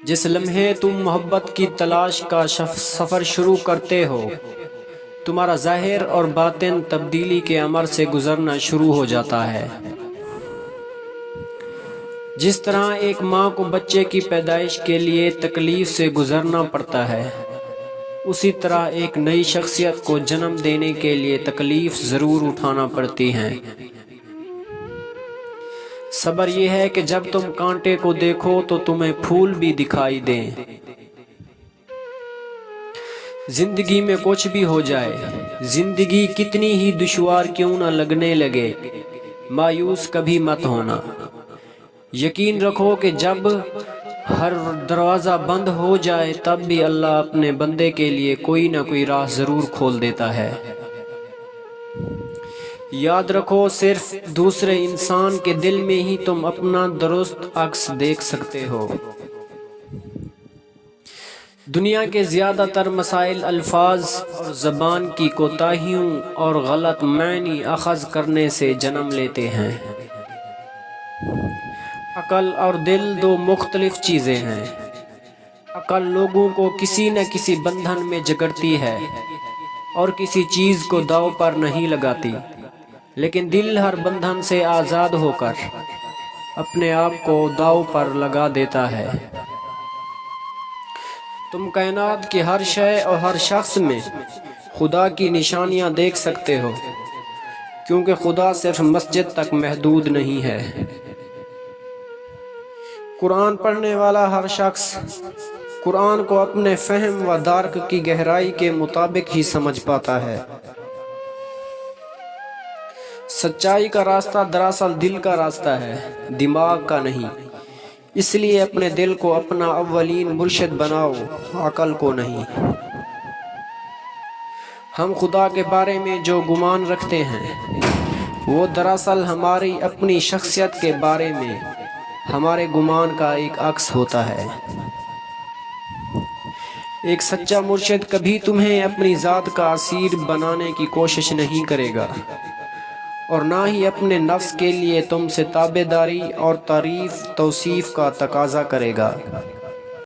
جس لمحے تم محبت کی تلاش کا سفر شروع کرتے ہو، تمہارا ظاہر اور باطن تبدیلی کے عمر سے گزرنا شروع ہو جاتا ہے۔ جس طرح ایک ماں کو بچے کی پیدائش کے لیے تکلیف سے گزرنا پڑتا ہے، اسی طرح ایک نئی شخصیت کو جنم دینے کے لیے تکلیف ضرور اٹھانا پڑتی ہے۔ صبر یہ ہے کہ جب تم کانٹے کو دیکھو تو تمہیں پھول بھی دکھائی دیں۔ زندگی میں کچھ بھی ہو جائے، زندگی کتنی ہی دشوار کیوں نہ لگنے لگے، مایوس کبھی مت ہونا۔ یقین رکھو کہ جب ہر دروازہ بند ہو جائے تب بھی اللہ اپنے بندے کے لیے کوئی نہ کوئی راہ ضرور کھول دیتا ہے۔ یاد رکھو، صرف دوسرے انسان کے دل میں ہی تم اپنا درست عکس دیکھ سکتے ہو۔ دنیا کے زیادہ تر مسائل الفاظ اور زبان کی کوتاہیوں اور غلط معنی اخذ کرنے سے جنم لیتے ہیں۔ عقل اور دل دو مختلف چیزیں ہیں۔ عقل لوگوں کو کسی نہ کسی بندھن میں جکڑتی ہے اور کسی چیز کو داؤ پر نہیں لگاتی، لیکن دل ہر بندھن سے آزاد ہو کر اپنے آپ کو داؤ پر لگا دیتا ہے۔ تم کائنات کی ہر شے اور ہر شخص میں خدا کی نشانیاں دیکھ سکتے ہو، کیونکہ خدا صرف مسجد تک محدود نہیں ہے۔ قرآن پڑھنے والا ہر شخص قرآن کو اپنے فہم و درک کی گہرائی کے مطابق ہی سمجھ پاتا ہے۔ سچائی کا راستہ دراصل دل کا راستہ ہے، دماغ کا نہیں۔ اس لیے اپنے دل کو اپنا اولین مرشد بناؤ، عقل کو نہیں۔ ہم خدا کے بارے میں جو گمان رکھتے ہیں وہ دراصل ہماری اپنی شخصیت کے بارے میں ہمارے گمان کا ایک عکس ہوتا ہے۔ ایک سچا مرشد کبھی تمہیں اپنی ذات کا اسیر بنانے کی کوشش نہیں کرے گا، اور نہ ہی اپنے نفس کے لیے تم سے تابع داری اور تعریف توصیف کا تقاضا کرے گا۔